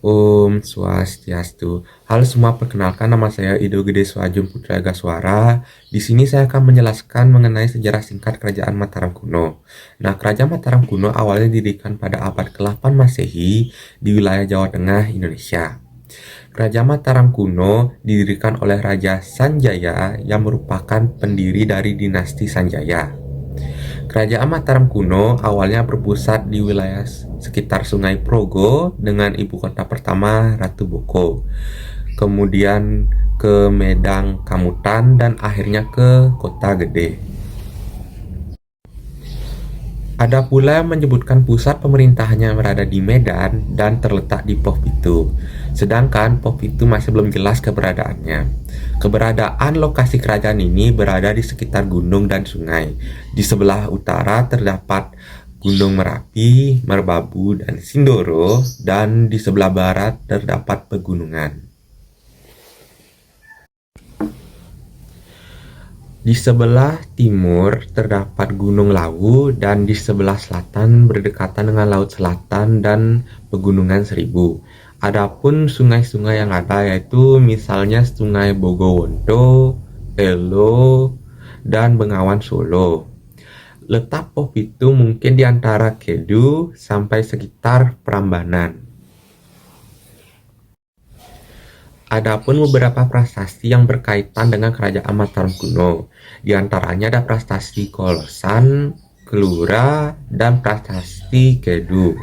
Om Swastiastu. Halo semua, perkenalkan nama saya Ido Gede Swajum Putra Gaswara. Di sini saya akan menjelaskan mengenai sejarah singkat Kerajaan Mataram kuno. Nah, Kerajaan Mataram kuno awalnya didirikan pada abad ke-8 Masehi di wilayah Jawa Tengah, Indonesia. Kerajaan Mataram kuno didirikan oleh Raja Sanjaya yang merupakan pendiri dari dinasti Sanjaya. Kerajaan Mataram kuno awalnya berpusat di wilayah sekitar Sungai Progo dengan ibu kota pertama Ratu Boko, kemudian ke Medang Kamutan, dan akhirnya ke Kota Gede. Ada pula yang menyebutkan pusat pemerintahannya berada di Medan dan terletak di Povitu. Sedangkan Povitu masih belum jelas keberadaannya. Keberadaan lokasi kerajaan ini berada di sekitar gunung dan sungai. Di sebelah utara terdapat Gunung Merapi, Merbabu, dan Sindoro, dan di sebelah barat terdapat pegunungan. Di sebelah timur terdapat Gunung Lawu dan di sebelah selatan berdekatan dengan Laut Selatan dan Pegunungan Seribu. Adapun sungai-sungai yang ada yaitu misalnya Sungai Bogowonto, Elo, dan Bengawan Solo. Letak Povitu mungkin di antara Kedu sampai sekitar Prambanan. Adapun beberapa prasasti yang berkaitan dengan Kerajaan Mataram kuno. Di antaranya ada prasasti Kolosan, Kelura, dan prasasti Kedu.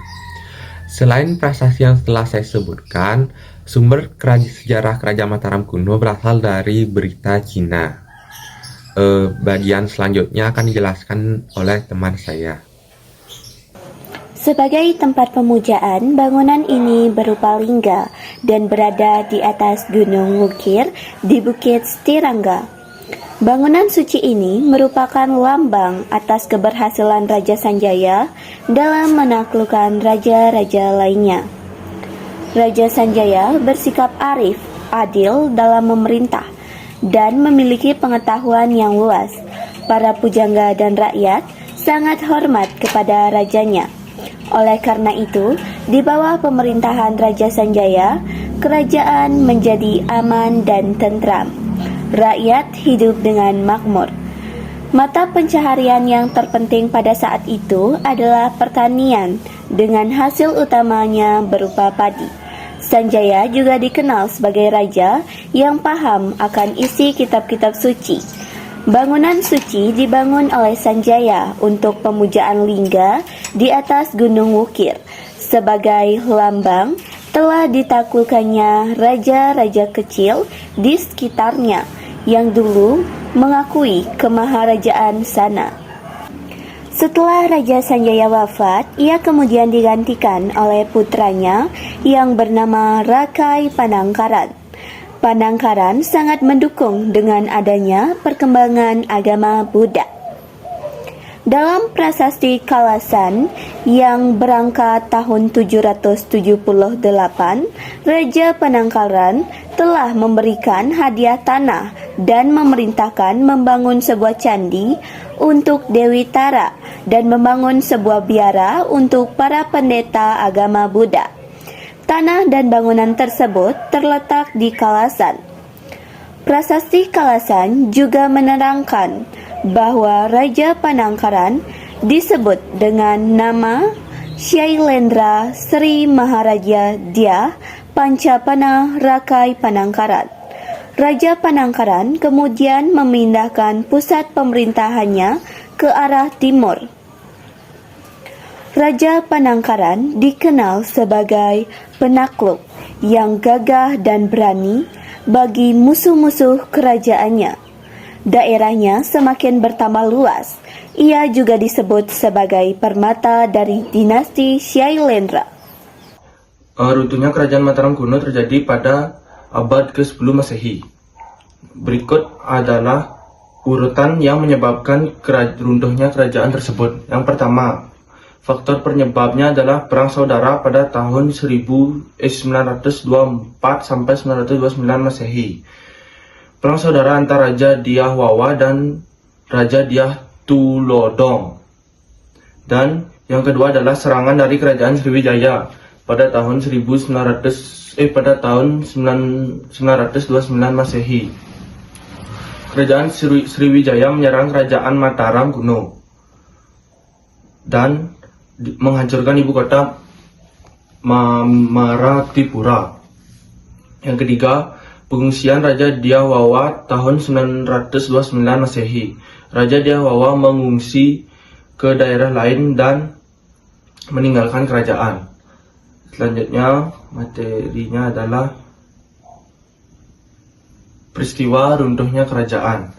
Selain prasasti yang telah saya sebutkan, sumber sejarah Kerajaan Mataram kuno berasal dari berita Cina. Bagian selanjutnya akan dijelaskan oleh teman saya. Sebagai tempat pemujaan, bangunan ini berupa lingga dan berada di atas Gunung Wukir di Bukit Stirangga. Bangunan suci ini merupakan lambang atas keberhasilan Raja Sanjaya dalam menaklukkan raja-raja lainnya. Raja Sanjaya bersikap arif, adil dalam memerintah, dan memiliki pengetahuan yang luas. Para pujangga dan rakyat sangat hormat kepada rajanya. Oleh karena itu, di bawah pemerintahan Raja Sanjaya, kerajaan menjadi aman dan tentram. Rakyat hidup dengan makmur. Mata pencaharian yang terpenting pada saat itu adalah pertanian, dengan hasil utamanya berupa padi. Sanjaya juga dikenal sebagai raja yang paham akan isi kitab-kitab suci. Bangunan suci dibangun oleh Sanjaya untuk pemujaan lingga di atas Gunung Wukir. Sebagai lambang telah ditaklukkannya raja-raja kecil di sekitarnya yang dulu mengakui kemaharajaan sana. Setelah Raja Sanjaya wafat, ia kemudian digantikan oleh putranya yang bernama Rakai Panangkaran. Panangkaran sangat mendukung dengan adanya perkembangan agama Buddha. Dalam prasasti Kalasan yang berangkat tahun 778, Raja Panangkaran telah memberikan hadiah tanah dan memerintahkan membangun sebuah candi untuk Dewi Tara dan membangun sebuah biara untuk para pendeta agama Buddha. Tanah dan bangunan tersebut terletak di Kalasan. Prasasti Kalasan juga menerangkan bahwa Raja Panangkaran disebut dengan nama Syailendra Sri Maharaja Dyah Pancapana Rakai Panangkaran. Raja Panangkaran kemudian memindahkan pusat pemerintahannya ke arah timur. Raja Panangkaran dikenal sebagai penakluk yang gagah dan berani bagi musuh-musuh kerajaannya. Daerahnya semakin bertambah luas. Ia juga disebut sebagai permata dari dinasti Syailendra. Runtuhnya Kerajaan Mataram kuno terjadi pada abad ke-10 Masehi. Berikut adalah urutan yang menyebabkan runtuhnya kerajaan tersebut. Yang pertama, faktor penyebabnya adalah perang saudara pada tahun 924 sampai 929 Masehi. Perang saudara antara Raja Dyah Wawa dan Raja Dyah Tulodong. Dan yang kedua adalah serangan dari kerajaan Sriwijaya pada tahun 929 Masehi. Kerajaan Sriwijaya menyerang kerajaan Mataram kuno dan menghancurkan ibu kota Maratipura. Yang ketiga, pengungsian Raja Dyawawa tahun 929 Masehi. Raja Dyawawa mengungsi ke daerah lain dan meninggalkan kerajaan. Selanjutnya, materinya adalah peristiwa runtuhnya kerajaan.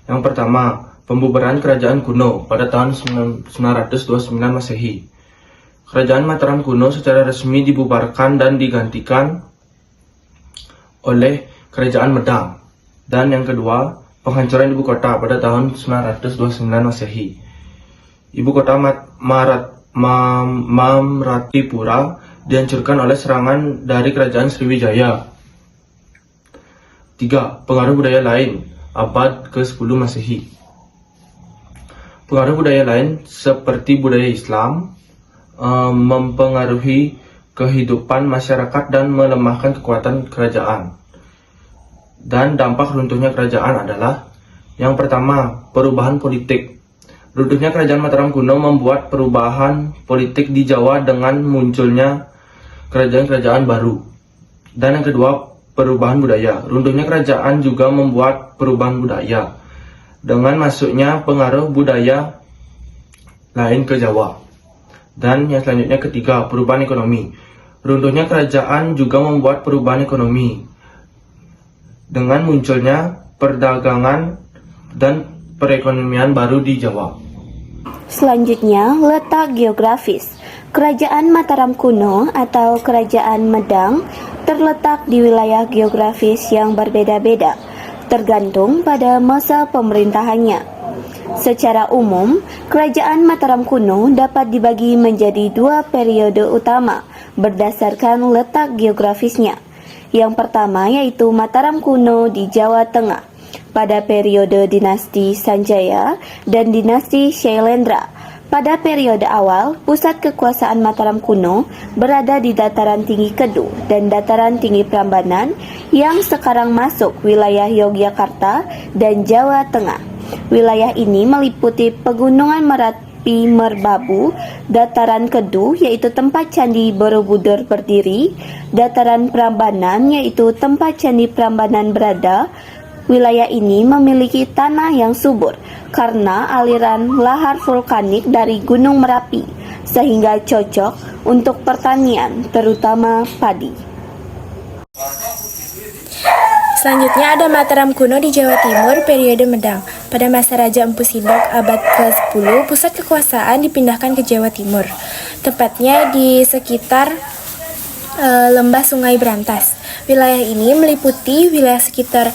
Yang pertama, pembubaran kerajaan kuno pada tahun 929 Masehi. Kerajaan Mataram kuno secara resmi dibubarkan dan digantikan oleh kerajaan Medang. Dan yang kedua, penghancuran ibu kota pada tahun 929 Masehi. Ibu kota Maratipura dihancurkan oleh serangan dari kerajaan Sriwijaya. 3. Pengaruh budaya lain abad ke-10 Masehi. Pengaruh budaya lain seperti budaya Islam mempengaruhi kehidupan masyarakat dan melemahkan kekuatan kerajaan. Dan dampak runtuhnya kerajaan adalah yang pertama, perubahan politik. Runtuhnya kerajaan Mataram kuno membuat perubahan politik di Jawa dengan munculnya kerajaan-kerajaan baru. Dan yang kedua, perubahan budaya. Runtuhnya kerajaan juga membuat perubahan budaya dengan masuknya pengaruh budaya lain ke Jawa. Dan yang selanjutnya ketiga, perubahan ekonomi. Runtuhnya kerajaan juga membuat perubahan ekonomi dengan munculnya perdagangan dan perekonomian baru di Jawa. Selanjutnya, letak geografis. Kerajaan Mataram kuno atau Kerajaan Medang terletak di wilayah geografis yang berbeda-beda, tergantung pada masa pemerintahannya. Secara umum, Kerajaan Mataram kuno dapat dibagi menjadi dua periode utama berdasarkan letak geografisnya. Yang pertama yaitu Mataram kuno di Jawa Tengah pada periode dinasti Sanjaya dan dinasti Shailendra. Pada periode awal, pusat kekuasaan Mataram kuno berada di dataran tinggi Kedu dan dataran tinggi Prambanan yang sekarang masuk wilayah Yogyakarta dan Jawa Tengah. Wilayah ini meliputi pegunungan Merapi Merbabu, dataran Kedu yaitu tempat Candi Borobudur berdiri, dataran Prambanan yaitu tempat Candi Prambanan berada. Wilayah ini memiliki tanah yang subur karena aliran lahar vulkanik dari Gunung Merapi, sehingga cocok untuk pertanian, terutama padi. Selanjutnya ada Mataram kuno di Jawa Timur periode Medang. Pada masa Raja Empu Sidok abad ke-10, pusat kekuasaan dipindahkan ke Jawa Timur, tepatnya di sekitar lembah Sungai Brantas. Wilayah ini meliputi wilayah sekitar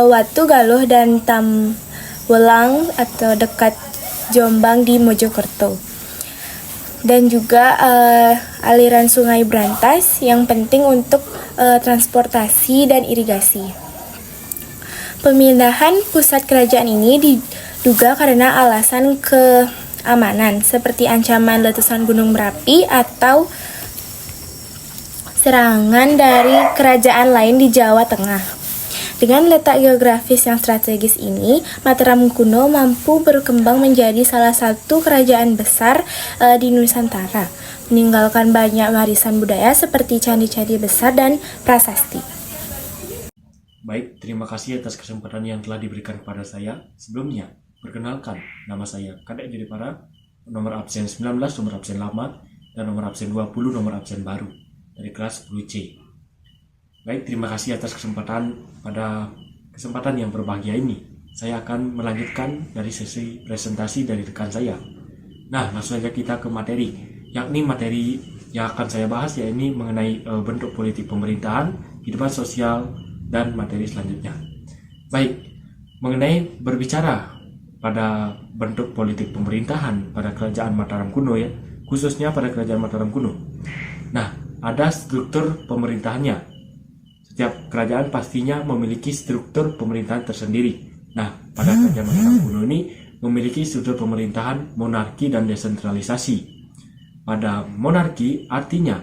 Watu Galuh dan Tamwelang atau dekat Jombang di Mojokerto. Dan juga aliran Sungai Brantas yang penting untuk transportasi dan irigasi. Pemindahan pusat kerajaan ini diduga karena alasan keamanan seperti ancaman letusan Gunung Merapi atau serangan dari kerajaan lain di Jawa Tengah. Dengan letak geografis yang strategis ini, Mataram kuno mampu berkembang menjadi salah satu kerajaan besar di Nusantara, meninggalkan banyak warisan budaya seperti candi-candi besar dan prasasti. Baik, terima kasih atas kesempatan yang telah diberikan kepada saya. Sebelumnya, perkenalkan, nama saya Kadek Jodipara, nomor absen 19, nomor absen lama, dan nomor absen 20, nomor absen baru, dari kelas 10C. Baik, terima kasih atas kesempatan pada kesempatan yang berbahagia ini. Saya akan melanjutkan dari sesi presentasi dari rekan saya. Nah, langsung saja kita ke materi, yakni materi yang akan saya bahas yakni mengenai bentuk politik pemerintahan, kehidupan sosial, dan materi selanjutnya. Baik, mengenai berbicara pada bentuk politik pemerintahan pada kerajaan Mataram kuno ya, khususnya pada kerajaan Mataram kuno. Nah, ada struktur pemerintahannya. Setiap kerajaan pastinya memiliki struktur pemerintahan tersendiri. Nah, pada kerajaan Mataram kuno ini memiliki struktur pemerintahan monarki dan desentralisasi. Pada monarki artinya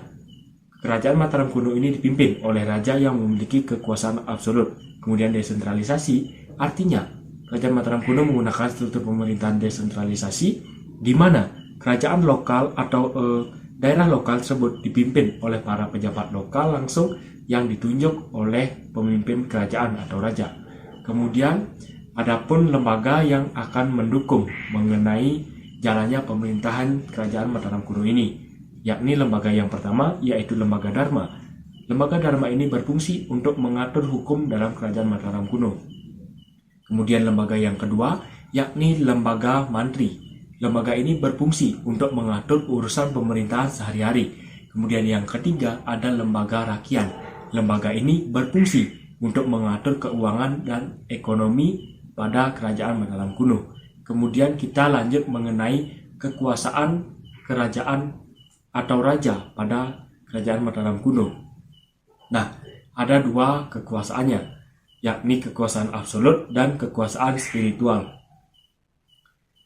kerajaan Mataram kuno ini dipimpin oleh raja yang memiliki kekuasaan absolut. Kemudian desentralisasi, artinya kerajaan Mataram kuno menggunakan struktur pemerintahan desentralisasi di mana kerajaan lokal atau daerah lokal tersebut dipimpin oleh para pejabat lokal langsung yang ditunjuk oleh pemimpin kerajaan atau raja. Kemudian adapun lembaga yang akan mendukung mengenai jalannya pemerintahan kerajaan Mataram kuno ini, yakni lembaga yang pertama yaitu lembaga Dharma. Lembaga Dharma ini berfungsi untuk mengatur hukum dalam kerajaan Mataram kuno. Kemudian lembaga yang kedua yakni lembaga Mantri. Lembaga ini berfungsi untuk mengatur urusan pemerintahan sehari-hari. Kemudian yang ketiga ada lembaga Rakyat. Lembaga ini berfungsi untuk mengatur keuangan dan ekonomi pada kerajaan Mataram kuno. Kemudian kita lanjut mengenai kekuasaan kerajaan atau raja pada kerajaan Mataram kuno. Nah, ada dua kekuasaannya, yakni kekuasaan absolut dan kekuasaan spiritual.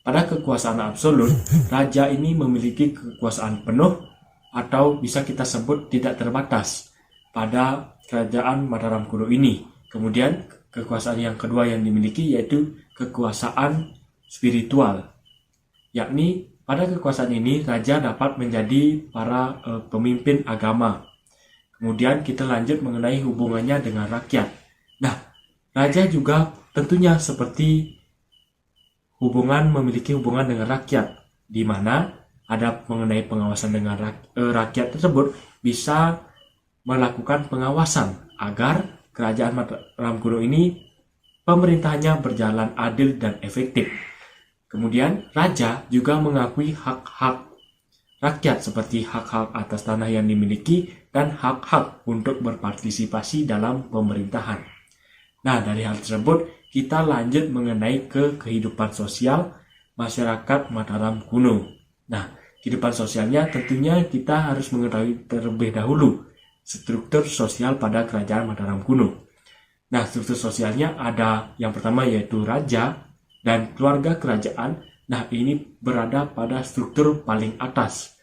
Pada kekuasaan absolut, raja ini memiliki kekuasaan penuh atau bisa kita sebut tidak terbatas pada kerajaan Mataram kuno ini. Kemudian kekuasaan yang kedua yang dimiliki yaitu kekuasaan spiritual, yakni pada kekuasaan ini raja dapat menjadi para pemimpin agama. Kemudian kita lanjut mengenai hubungannya dengan rakyat. Nah, raja juga tentunya seperti memiliki hubungan dengan rakyat, di mana ada mengenai pengawasan dengan rakyat tersebut bisa melakukan pengawasan agar kerajaan Mataram kuno ini pemerintahannya berjalan adil dan efektif. Kemudian raja juga mengakui hak-hak rakyat seperti hak-hak atas tanah yang dimiliki dan hak-hak untuk berpartisipasi dalam pemerintahan. Nah, dari hal tersebut kita lanjut mengenai kehidupan sosial masyarakat Mataram kuno. Nah, kehidupan sosialnya tentunya kita harus mengetahui terlebih dahulu struktur sosial pada kerajaan Mataram kuno. Nah, struktur sosialnya ada yang pertama yaitu raja dan keluarga kerajaan. Nah, ini berada pada struktur paling atas,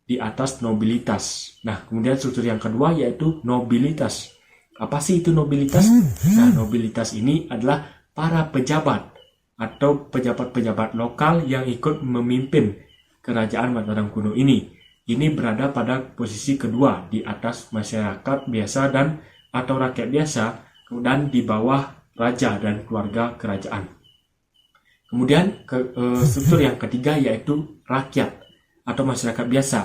di atas nobilitas. Nah, kemudian struktur yang kedua yaitu nobilitas. Apa sih itu nobilitas? Nah, nobilitas ini adalah para pejabat atau pejabat-pejabat lokal yang ikut memimpin kerajaan Mataram kuno ini. Ini berada pada posisi kedua di atas masyarakat biasa dan atau rakyat biasa dan di bawah raja dan keluarga kerajaan. Kemudian struktur yang ketiga yaitu rakyat atau masyarakat biasa.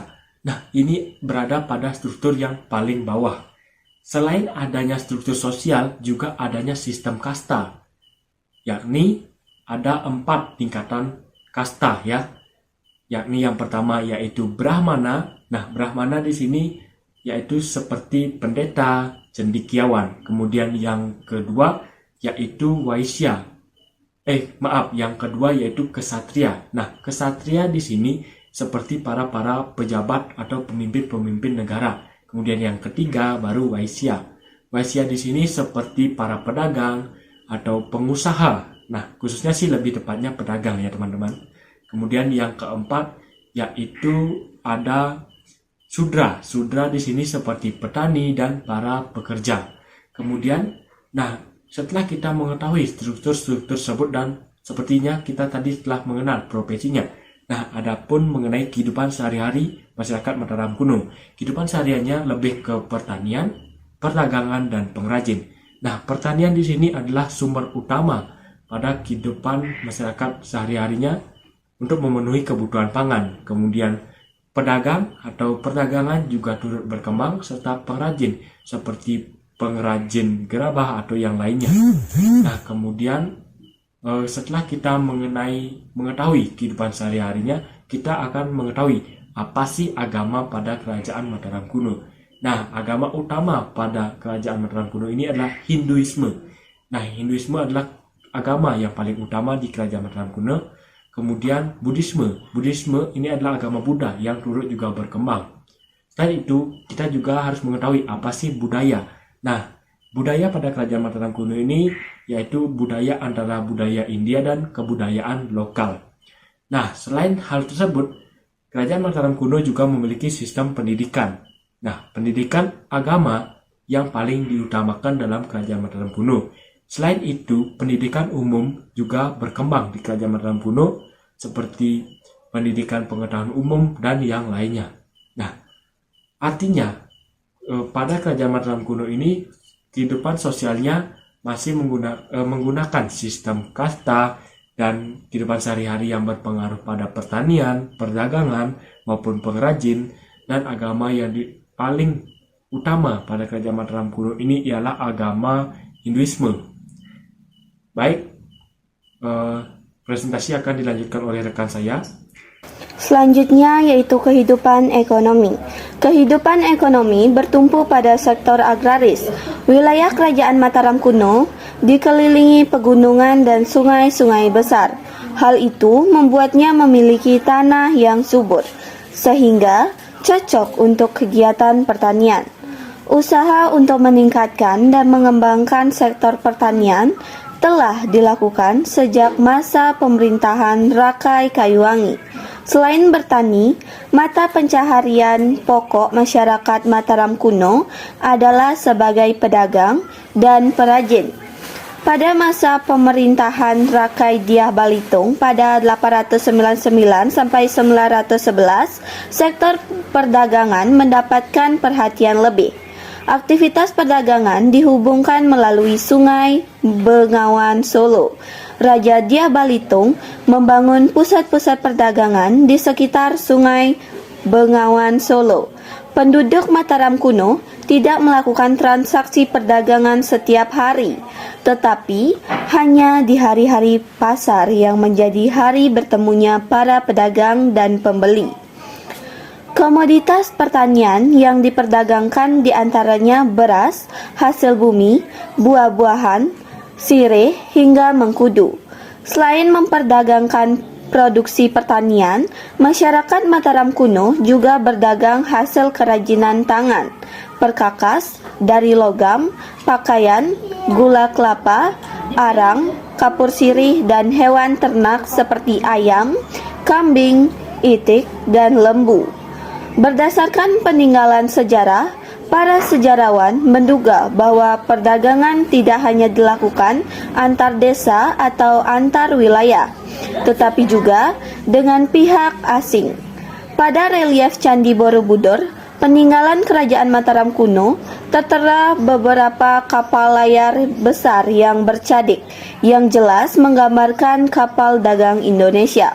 Nah, ini berada pada struktur yang paling bawah. Selain adanya struktur sosial, juga adanya sistem kasta, yakni ada 4 tingkatan kasta ya. Yakni yang pertama yaitu Brahmana. Nah, Brahmana di sini yaitu seperti pendeta, cendekiawan. Kemudian yang kedua yaitu Waisya. Yang kedua yaitu Kesatria. Nah, Kesatria di sini seperti para pejabat atau pemimpin-pemimpin negara. Kemudian yang ketiga baru Waisya. Waisya di sini seperti para pedagang atau pengusaha. Nah, khususnya sih lebih tepatnya pedagang ya teman-teman. Kemudian yang keempat yaitu ada Sudra. Sudra di sini seperti petani dan para pekerja. Kemudian, setelah kita mengetahui struktur-struktur tersebut dan sepertinya kita tadi telah mengenal profesinya. Nah, adapun mengenai kehidupan sehari-hari masyarakat Mataram kuno, kehidupan sehariannya lebih ke pertanian, perdagangan dan pengrajin. Nah, pertanian di sini adalah sumber utama pada kehidupan masyarakat sehari-harinya untuk memenuhi kebutuhan pangan. Kemudian pedagang atau perdagangan juga turut berkembang serta pengrajin seperti pengrajin gerabah atau yang lainnya. Nah, kemudian setelah kita mengetahui kehidupan sehari-harinya, kita akan mengetahui apa sih agama pada kerajaan Mataram kuno. Nah, agama utama pada kerajaan Mataram kuno ini adalah Hinduisme. Nah, Hinduisme adalah agama yang paling utama di kerajaan Mataram kuno. Kemudian Buddhisme. Buddhisme ini adalah agama Buddha yang turut juga berkembang. Selain itu, kita juga harus mengetahui apa sih budaya. Nah, budaya pada kerajaan Mataram kuno ini yaitu budaya antara budaya India dan kebudayaan lokal. Nah, selain hal tersebut, kerajaan Mataram kuno juga memiliki sistem pendidikan. Nah, pendidikan agama yang paling diutamakan dalam Kerajaan Mataram kuno. Selain itu, pendidikan umum juga berkembang di Kerajaan Mataram kuno seperti pendidikan pengetahuan umum dan yang lainnya. Nah, artinya pada Kerajaan Mataram kuno ini kehidupan sosialnya masih menggunakan sistem kasta dan kehidupan sehari-hari yang berpengaruh pada pertanian, perdagangan, maupun pengrajin, dan agama yang paling utama pada Kerajaan Mataram kuno ini ialah agama Hinduisme. Baik, presentasi akan dilanjutkan oleh rekan saya. Selanjutnya yaitu kehidupan ekonomi. Kehidupan ekonomi bertumpu pada sektor agraris. Wilayah Kerajaan Mataram kuno dikelilingi pegunungan dan sungai-sungai besar. Hal itu membuatnya memiliki tanah yang subur, sehingga cocok untuk kegiatan pertanian. Usaha untuk meningkatkan dan mengembangkan sektor pertanian telah dilakukan sejak masa pemerintahan Rakai Kayuwangi. Selain bertani, mata pencaharian pokok masyarakat Mataram kuno adalah sebagai pedagang dan perajin. Pada masa pemerintahan Rakai Dyah Balitung pada 899 sampai 911, sektor perdagangan mendapatkan perhatian lebih. Aktivitas perdagangan dihubungkan melalui Sungai Bengawan Solo. Raja Dyah Balitung membangun pusat-pusat perdagangan di sekitar Sungai Bengawan Solo. Penduduk Mataram kuno tidak melakukan transaksi perdagangan setiap hari, tetapi hanya di hari-hari pasar yang menjadi hari bertemunya para pedagang dan pembeli. Komoditas pertanian yang diperdagangkan diantaranya beras, hasil bumi, buah-buahan, sirih, hingga mengkudu. Selain memperdagangkan produksi pertanian, masyarakat Mataram kuno juga berdagang hasil kerajinan tangan, perkakas, dari logam, pakaian, gula kelapa, arang, kapur sirih, dan hewan ternak seperti ayam, kambing, itik, dan lembu. Berdasarkan peninggalan sejarah, para sejarawan menduga bahwa perdagangan tidak hanya dilakukan antar desa atau antar wilayah, tetapi juga dengan pihak asing. Pada relief Candi Borobudur, peninggalan Kerajaan Mataram kuno, tertera beberapa kapal layar besar yang bercadik, yang jelas menggambarkan kapal dagang Indonesia.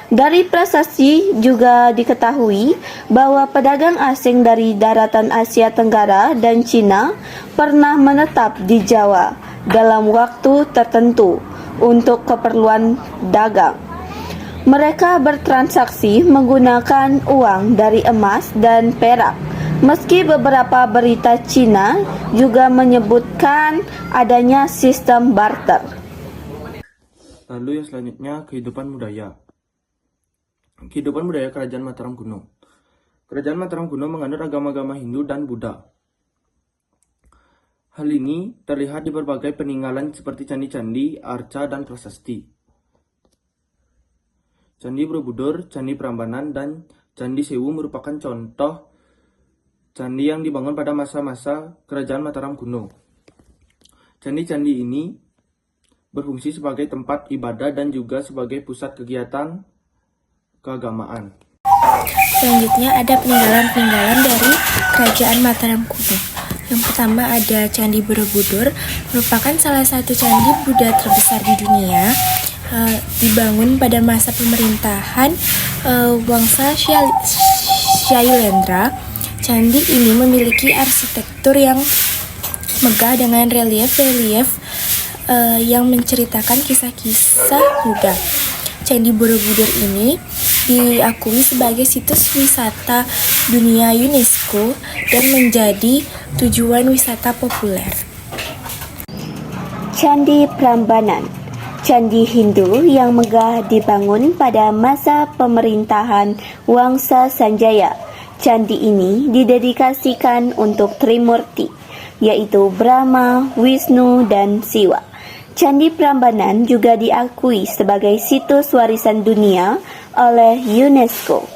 Dari prasasti juga diketahui bahwa pedagang asing dari daratan Asia Tenggara dan Cina pernah menetap di Jawa dalam waktu tertentu untuk keperluan dagang. Mereka bertransaksi menggunakan uang dari emas dan perak. Meski beberapa berita Cina juga menyebutkan adanya sistem barter. Lalu yang selanjutnya, kehidupan budaya. Kehidupan budaya Kerajaan Mataram kuno. Kerajaan Mataram kuno menganut agama-agama Hindu dan Buddha. Hal ini terlihat di berbagai peninggalan seperti candi-candi, arca, dan prasasti. Candi Borobudur, Candi Prambanan, dan Candi Sewu merupakan contoh candi yang dibangun pada masa-masa Kerajaan Mataram kuno. Candi-candi ini berfungsi sebagai tempat ibadah dan juga sebagai pusat kegiatan keagamaan. Selanjutnya ada peninggalan-peninggalan dari Kerajaan Mataram kuno. Yang pertama ada Candi Borobudur, merupakan salah satu candi Buddha terbesar di dunia. Dibangun pada masa pemerintahan Wangsa Shailendra. Candi ini memiliki arsitektur yang megah dengan relief-relief yang menceritakan kisah-kisah Buddha. Candi Borobudur ini diakui sebagai situs wisata dunia UNESCO dan menjadi tujuan wisata populer. Candi Prambanan, candi Hindu yang megah dibangun pada masa pemerintahan Wangsa Sanjaya. Candi ini didedikasikan untuk Trimurti, yaitu Brahma, Wisnu, dan Siwa. Candi Prambanan juga diakui sebagai situs warisan dunia oleh UNESCO.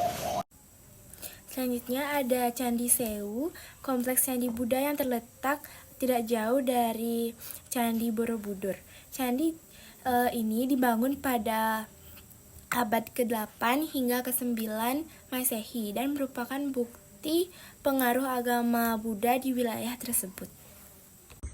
Selanjutnya ada Candi Sewu, kompleks Candi Buddha yang terletak tidak jauh dari Candi Borobudur. Candi ini dibangun pada abad ke-8 hingga ke-9 Masehi dan merupakan bukti pengaruh agama Buddha di wilayah tersebut.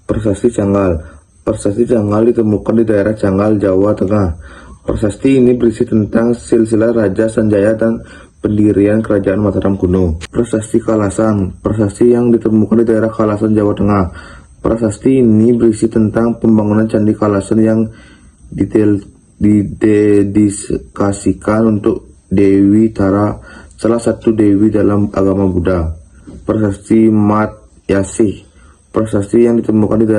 Prasasti Canggal. Prasasti Canggal ditemukan di daerah Canggal, Jawa Tengah. Prasasti ini berisi tentang silsilah Raja Sanjaya dan pendirian Kerajaan Mataram kuno. Prasasti Kalasan. Prasasti yang ditemukan di daerah Kalasan, Jawa Tengah. Prasasti ini berisi tentang pembangunan Candi Kalasan yang didedikasikan untuk Dewi Tara, salah satu dewi dalam agama Buddha. Prasasti Mat Yasih. Prasasti yang ditemukan di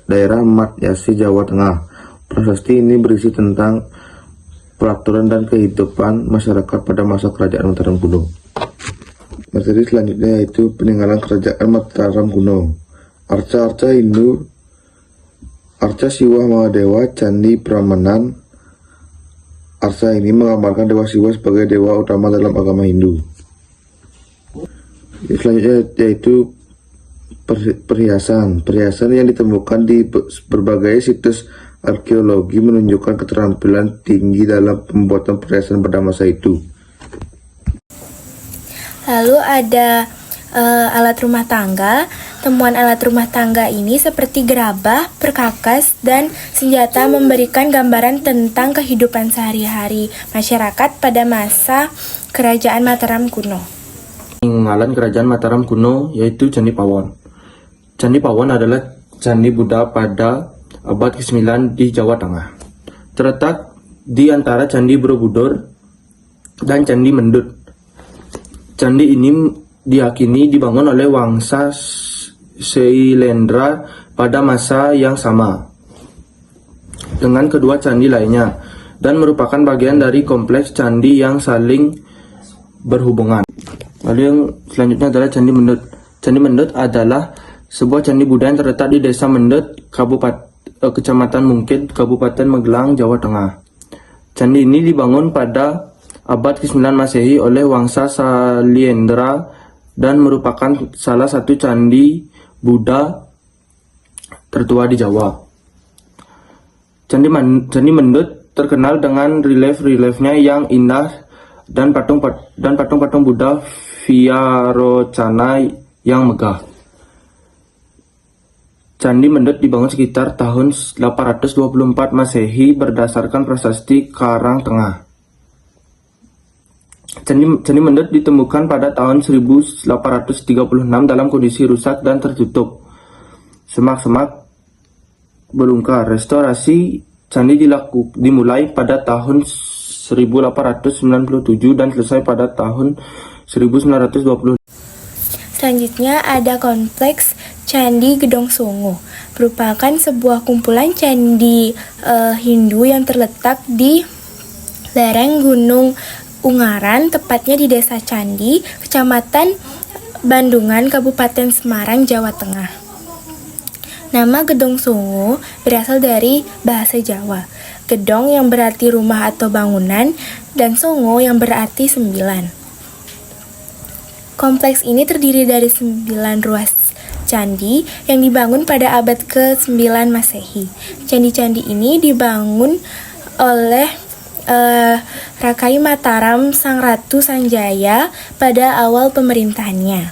daerah Mat Yasih, Jawa Tengah. Prasasti ini berisi tentang peraturan dan kehidupan masyarakat pada masa Kerajaan Mataram kuno. Materi selanjutnya yaitu peninggalan Kerajaan Mataram kuno. Arca-arca Hindu, Arca Siwa Mahadewa, Candi Prambanan. Arca ini menggambarkan Dewa Siwa sebagai dewa utama dalam agama Hindu. Selanjutnya yaitu perhiasan. Perhiasan yang ditemukan di berbagai situs arkeologi menunjukkan keterampilan tinggi dalam pembuatan perhiasan pada masa itu. Lalu ada alat rumah tangga. Temuan alat rumah tangga ini seperti gerabah, perkakas, dan senjata memberikan gambaran tentang kehidupan sehari-hari masyarakat pada masa Kerajaan Mataram kuno. Peninggalan Kerajaan Mataram kuno yaitu Candi Pawon. Candi Pawon adalah candi Buddha pada abad ke-9 di Jawa Tengah. Terletak di antara Candi Borobudur dan Candi Mendut. Candi ini diyakini dibangun oleh Wangsa Seilendra pada masa yang sama dengan kedua candi lainnya dan merupakan bagian dari kompleks candi yang saling berhubungan. Lalu yang selanjutnya adalah Candi Mendut. Candi Mendut adalah sebuah candi Buddha yang terletak di Desa Mendut, Kecamatan Mungkid, Kabupaten Magelang, Jawa Tengah. Candi ini dibangun pada abad ke-9 Masehi oleh Wangsa Saliendra dan merupakan salah satu candi Buddha tertua di Jawa. Candi Mendut terkenal dengan relief-reliefnya yang indah dan patung-patung Buddha Vyarocana yang megah. Candi Mendut dibangun sekitar tahun 824 Masehi berdasarkan prasasti Karang Tengah. Candi Mendut ditemukan pada tahun 1836 dalam kondisi rusak dan tertutup. Semak-semak belungkar. Restorasi candi dimulai pada tahun 1897 dan selesai pada tahun 1920. Selanjutnya ada kompleks Candi Gedong Sungu, merupakan sebuah kumpulan candi Hindu yang terletak di lereng Gunung Ungaran, tepatnya di Desa Candi, Kecamatan Bandungan, Kabupaten Semarang, Jawa Tengah. Nama Gedong Sungu berasal dari bahasa Jawa. Gedong yang berarti rumah atau bangunan, dan Sungu yang berarti 9. Kompleks ini terdiri dari 9 ruas candi yang dibangun pada abad ke-9 Masehi. Candi-candi ini dibangun oleh Rakai Mataram Sang Ratu Sanjaya pada awal pemerintahannya.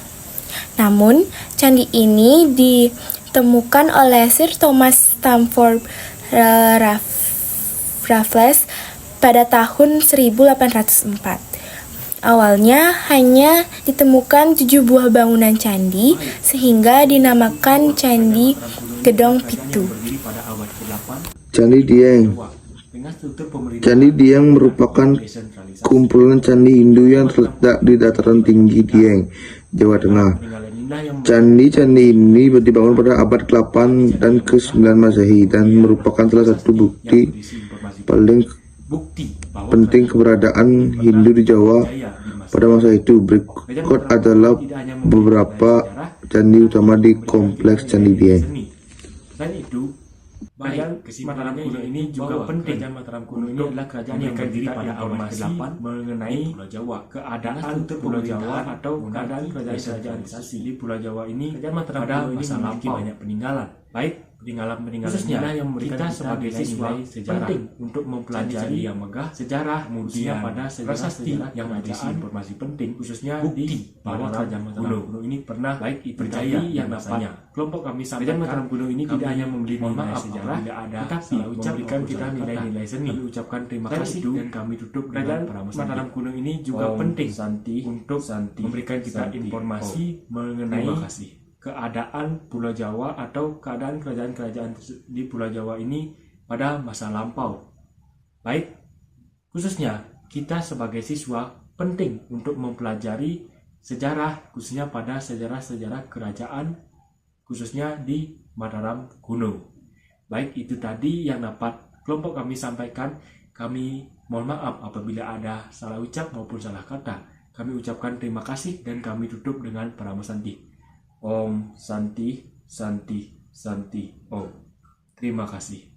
Namun, candi ini ditemukan oleh Sir Thomas Stamford Raffles pada tahun 1804. Awalnya hanya ditemukan 7 buah bangunan candi, sehingga dinamakan Candi Gedong Pitu. Candi Dieng. Candi Dieng merupakan kumpulan candi Hindu yang terletak di dataran tinggi Dieng, Jawa Tengah. Candi-candi ini dibangun pada abad ke-8 dan ke-9 Masehi dan merupakan salah satu bukti paling penting keberadaan Hindu di Jawa pada masa itu. Berikut adalah beberapa candi utama di kompleks Candi Dieng. Selain itu, Kerajaan Mataram kuno ini juga penting. Kerajaan Mataram kuno ini adalah kerajaan yang berdiri pada abad ke-8 mengenai Pulau Jawa, keadaan Pulau Jawa atau keadaan kerajaan di Pulau Jawa ini. Kerajaan Mataram kuno ini memiliki banyak peninggalan, baik peninggalan khususnya yang kita sebagai siswa sejarah penting untuk mempelajari yang megah sejarah, kemudian pada sejarah yang berisi informasi penting, khususnya bukti bahwa kerajaan Mataram kuno ini pernah baik itu berjaya yang dapat kelompok kami sampaikan. Kerajaan Mataram kuno ini tidak hanya membeli nilai sejarah, tetapi memberikan kita nilai-nilai seni. Kami ucapkan terima kasih dan kami tutup dengan Mataram kuno ini juga penting untuk memberikan kita informasi mengenai keadaan Pulau Jawa atau keadaan kerajaan-kerajaan di Pulau Jawa ini pada masa lampau. Baik, khususnya kita sebagai siswa penting untuk mempelajari sejarah, khususnya pada sejarah-sejarah kerajaan, khususnya di Mataram kuno. Baik, itu tadi yang dapat kelompok kami sampaikan. Kami mohon maaf apabila ada salah ucap maupun salah kata. Kami ucapkan terima kasih dan kami tutup dengan Parama Santi. Om Santi, Santi, Santi, Om. Terima kasih.